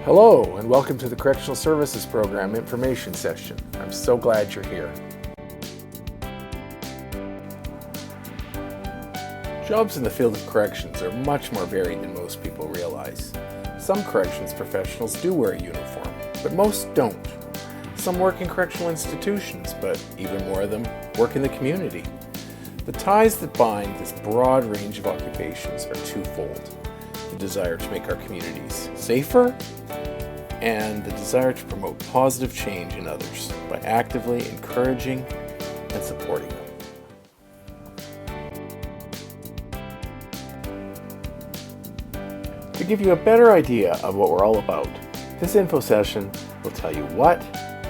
Hello, and welcome to the Correctional Services Program information session. I'm so glad you're here. Jobs in the field of corrections are much more varied than most people realize. Some corrections professionals do wear a uniform, but most don't. Some work in correctional institutions, but even more of them work in the community. The ties that bind this broad range of occupations are twofold: the desire to make our communities safer, and the desire to promote positive change in others by actively encouraging and supporting them. To give you a better idea of what we're all about, this info session will tell you what,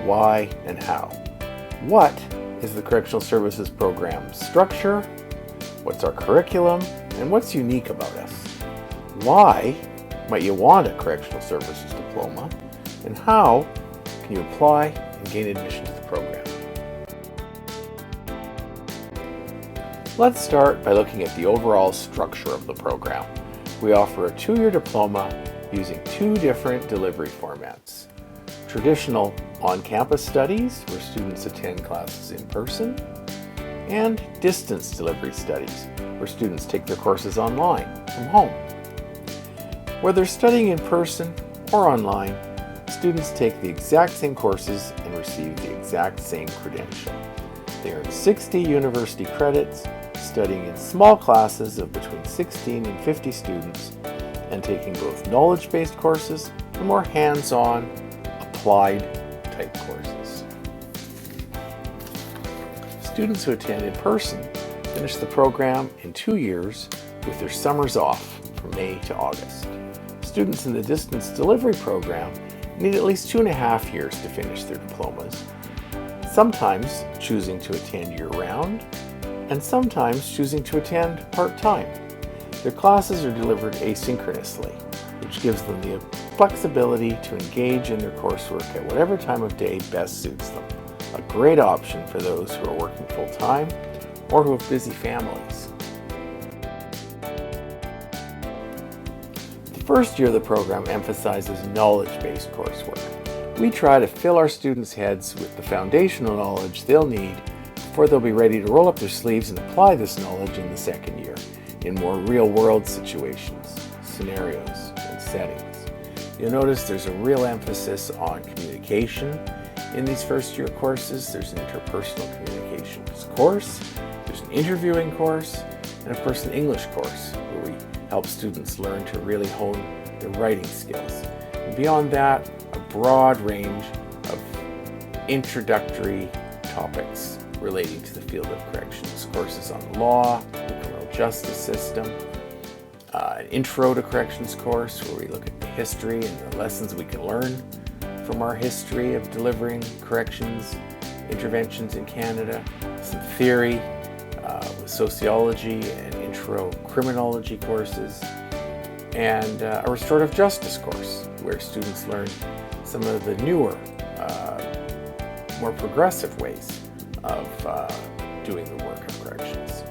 why, and how. What is the Correctional Services Program structure? What's our curriculum? And what's unique about us? Why might you want a Correctional Services diploma? And how can you apply and gain admission to the program? Let's start by looking at the overall structure of the program. We offer a 2-year diploma using 2 different delivery formats: traditional on-campus studies, where students attend classes in person, and distance delivery studies, where students take their courses online from home. Whether studying in person or online, students take the exact same courses and receive the exact same credential. They earn 60 university credits, studying in small classes of between 16 and 50 students, and taking both knowledge-based courses and more hands-on, applied-type courses. Students who attend in person finish the program in 2 years with their summers off from May to August. Students in the distance delivery program need at least 2.5 years to finish their diplomas, sometimes choosing to attend year-round, and sometimes choosing to attend part-time. Their classes are delivered asynchronously, which gives them the flexibility to engage in their coursework at whatever time of day best suits them. A great option for those who are working full-time or who have busy families. The first year of the program emphasizes knowledge-based coursework. We try to fill our students' heads with the foundational knowledge they'll need before they'll be ready to roll up their sleeves and apply this knowledge in the second year in more real-world situations, scenarios, and settings. You'll notice there's a real emphasis on communication in these first-year courses. There's an interpersonal communications course, there's an interviewing course, and of course an English course where we help students learn to really hone their writing skills. And beyond that, a broad range of introductory topics relating to the field of corrections. Courses on law, the criminal justice system, an intro to corrections course where we look at the history and the lessons we can learn from our history of delivering corrections interventions in Canada, some theory with sociology and intro criminology courses, and a restorative justice course where students learn some of the newer, more progressive ways of doing the work of corrections.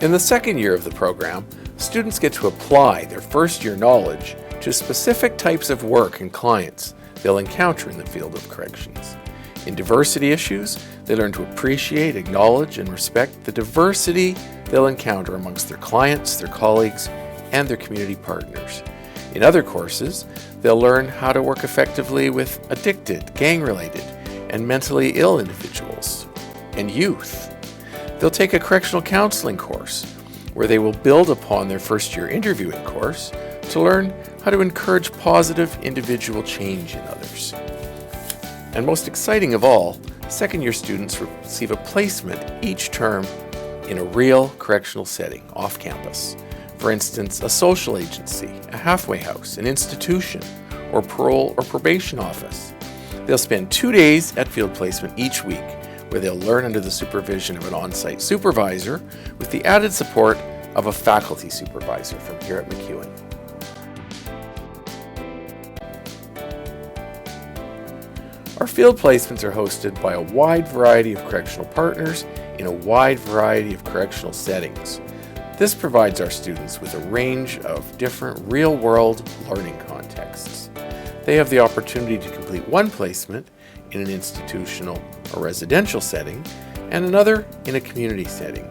In the second year of the program, students get to apply their first-year knowledge to specific types of work and clients they'll encounter in the field of corrections. In diversity issues, they learn to appreciate, acknowledge, and respect the diversity they'll encounter amongst their clients, their colleagues, and their community partners. In other courses, they'll learn how to work effectively with addicted, gang-related, and mentally ill individuals and youth. They'll take a correctional counseling course where they will build upon their first-year interviewing course to learn how to encourage positive individual change in others. And most exciting of all, second-year students receive a placement each term in a real correctional setting off campus. For instance, a social agency, a halfway house, an institution, or parole or probation office. They'll spend 2 days at field placement each week, where they'll learn under the supervision of an on-site supervisor with the added support of a faculty supervisor from here at MacEwan. Our field placements are hosted by a wide variety of correctional partners in a wide variety of correctional settings. This provides our students with a range of different real-world learning contexts. They have the opportunity to complete one placement in an institutional or residential setting and another in a community setting.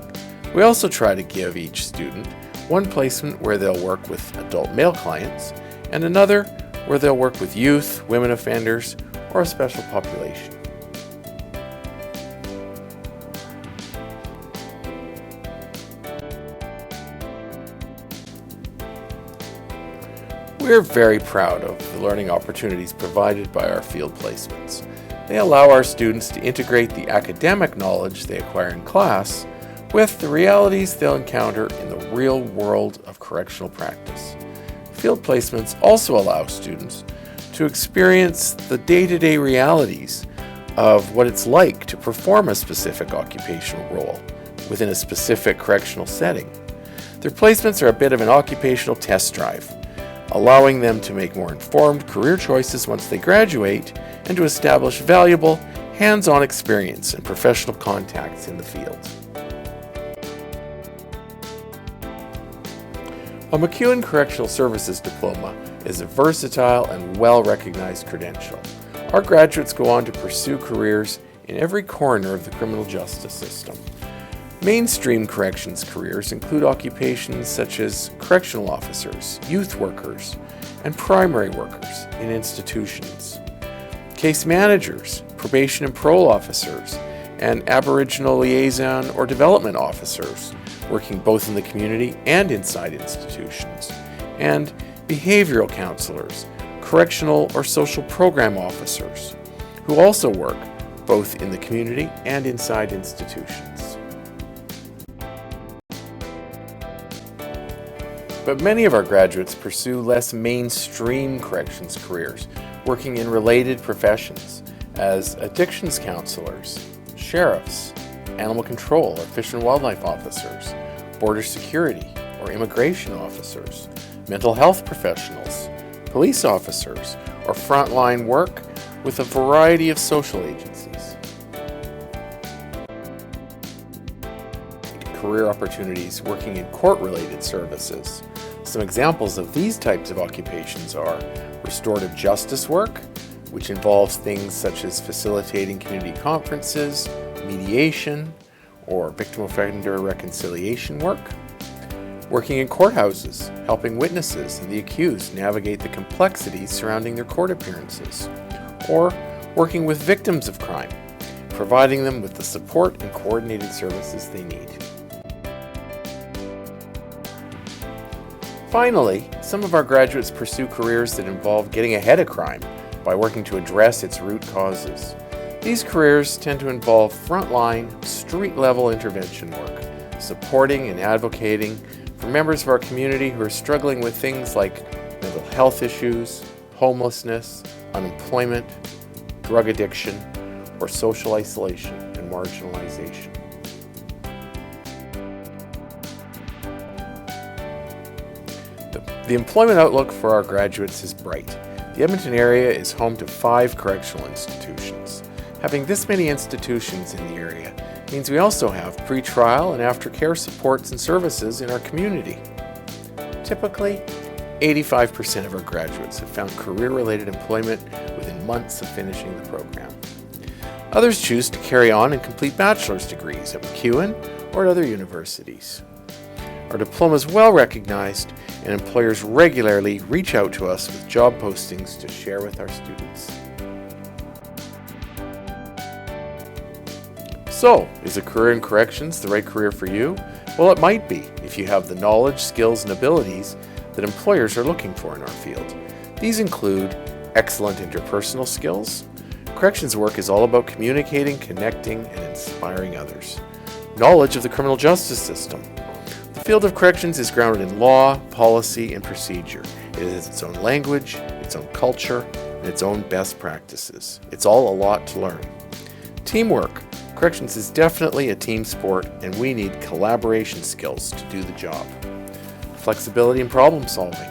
We also try to give each student one placement where they'll work with adult male clients and another where they'll work with youth, women offenders, or a special population. We're very proud of the learning opportunities provided by our field placements. They allow our students to integrate the academic knowledge they acquire in class with the realities they'll encounter in the real world of correctional practice. Field placements also allow students to experience the day-to-day realities of what it's like to perform a specific occupational role within a specific correctional setting. Their placements are a bit of an occupational test drive, allowing them to make more informed career choices once they graduate and to establish valuable hands-on experience and professional contacts in the field. A MacEwan Correctional Services diploma is a versatile and well-recognized credential. Our graduates go on to pursue careers in every corner of the criminal justice system. Mainstream corrections careers include occupations such as correctional officers, youth workers, and primary workers in institutions, case managers, probation and parole officers, and Aboriginal liaison or development officers working both in the community and inside institutions, and behavioral counselors, correctional or social program officers, who also work both in the community and inside institutions. But many of our graduates pursue less mainstream corrections careers, working in related professions as addictions counselors, sheriffs, animal control or fish and wildlife officers, border security or immigration officers, mental health professionals, police officers, or frontline work with a variety of social agencies. Career opportunities working in court-related services. Some examples of these types of occupations are restorative justice work, which involves things such as facilitating community conferences, mediation, or victim offender reconciliation work. Working in courthouses, helping witnesses and the accused navigate the complexities surrounding their court appearances. Or working with victims of crime, providing them with the support and coordinated services they need. Finally, some of our graduates pursue careers that involve getting ahead of crime by working to address its root causes. These careers tend to involve frontline, street-level intervention work, supporting and advocating for members of our community who are struggling with things like mental health issues, homelessness, unemployment, drug addiction, or social isolation and marginalization. The employment outlook for our graduates is bright. The Edmonton area is home to 5 correctional institutions. Having this many institutions in the area means we also have pre-trial and aftercare supports and services in our community. Typically, 85% of our graduates have found career-related employment within months of finishing the program. Others choose to carry on and complete bachelor's degrees at MacEwan or at other universities. Our diploma is well recognized, and employers regularly reach out to us with job postings to share with our students. So, is a career in corrections the right career for you? Well, it might be if you have the knowledge, skills, and abilities that employers are looking for in our field. These include excellent interpersonal skills. Corrections work is all about communicating, connecting, and inspiring others. Knowledge of the criminal justice system. The field of corrections is grounded in law, policy, and procedure. It has its own language, its own culture, and its own best practices. It's all a lot to learn. Teamwork. Corrections is definitely a team sport, and we need collaboration skills to do the job. Flexibility and problem solving.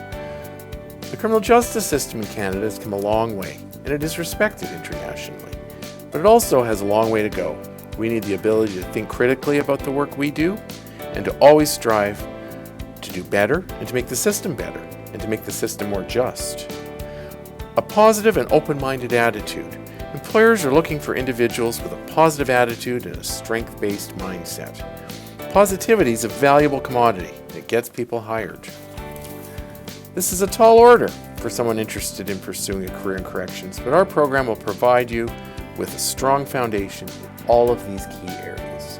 The criminal justice system in Canada has come a long way, and it is respected internationally. But it also has a long way to go. We need the ability to think critically about the work we do, and to always strive to do better and to make the system better and to make the system more just. A positive and open-minded attitude. Employers are looking for individuals with a positive attitude and a strength-based mindset. Positivity is a valuable commodity. It gets people hired. This is a tall order for someone interested in pursuing a career in corrections, but our program will provide you with a strong foundation in all of these key areas.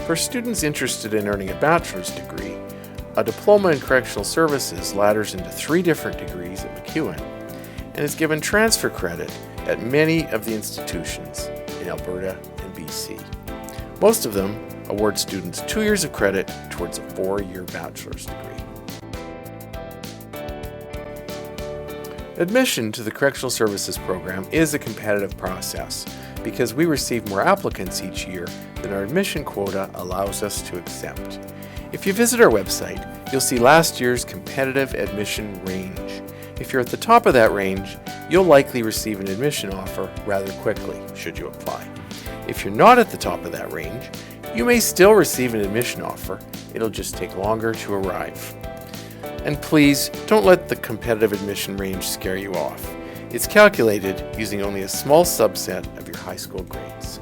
For students interested in earning a bachelor's degree, a diploma in Correctional Services ladders into 3 different degrees at MacEwan and is given transfer credit at many of the institutions in Alberta and BC. Most of them award students 2 years of credit towards a 4-year bachelor's degree. Admission to the Correctional Services program is a competitive process because we receive more applicants each year than our admission quota allows us to accept. If you visit our website, you'll see last year's competitive admission range. If you're at the top of that range, you'll likely receive an admission offer rather quickly, should you apply. If you're not at the top of that range, you may still receive an admission offer. It'll just take longer to arrive. And please, don't let the competitive admission range scare you off. It's calculated using only a small subset of your high school grades.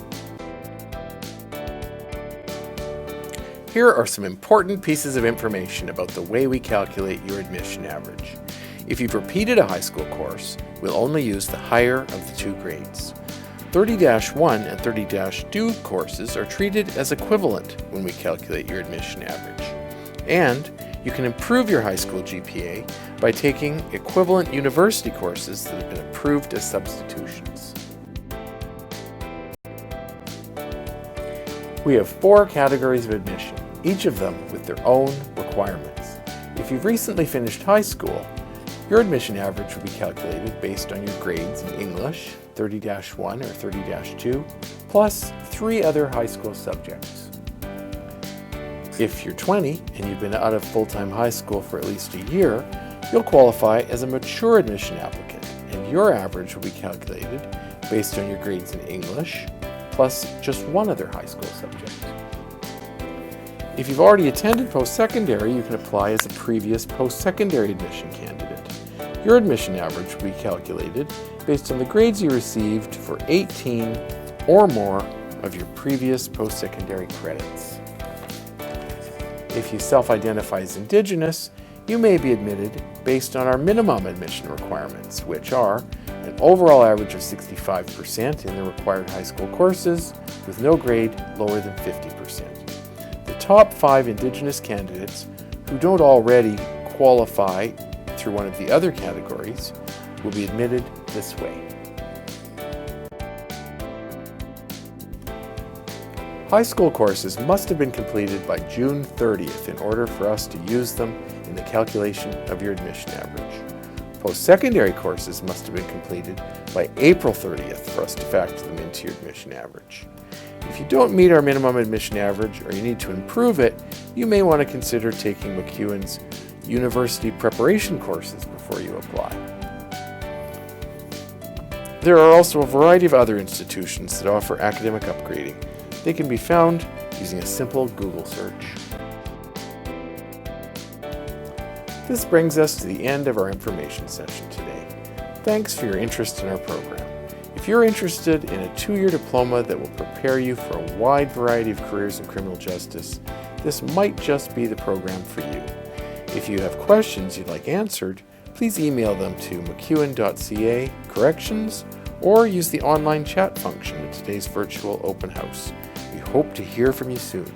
Here are some important pieces of information about the way we calculate your admission average. If you've repeated a high school course, we'll only use the higher of the 2 grades. 30-1 and 30-2 courses are treated as equivalent when we calculate your admission average. And you can improve your high school GPA by taking equivalent university courses that have been approved as substitutions. We have 4 categories of admission, each of them with their own requirements. If you've recently finished high school, your admission average will be calculated based on your grades in English, 30-1 or 30-2, plus 3 other high school subjects. If you're 20 and you've been out of full-time high school for at least a year, you'll qualify as a mature admission applicant, and your average will be calculated based on your grades in English, plus just 1 other high school subject. If you've already attended post-secondary, you can apply as a previous post-secondary admission candidate. Your admission average will be calculated based on the grades you received for 18 or more of your previous post-secondary credits. If you self-identify as Indigenous, you may be admitted based on our minimum admission requirements, which are an overall average of 65% in the required high school courses, with no grade lower than 50%. The top 5 Indigenous candidates who don't already qualify through one of the other categories will be admitted this way. High school courses must have been completed by June 30th in order for us to use them in the calculation of your admission average. Post-secondary courses must have been completed by April 30th for us to factor them into your admission average. If you don't meet our minimum admission average or you need to improve it, you may want to consider taking MacEwan's university preparation courses before you apply. There are also a variety of other institutions that offer academic upgrading. They can be found using a simple Google search. This brings us to the end of our information session today. Thanks for your interest in our program. If you're interested in a 2-year diploma that will prepare you for a wide variety of careers in criminal justice, this might just be the program for you. If you have questions you'd like answered, please email them to macewan.ca/corrections or use the online chat function at today's virtual open house. We hope to hear from you soon.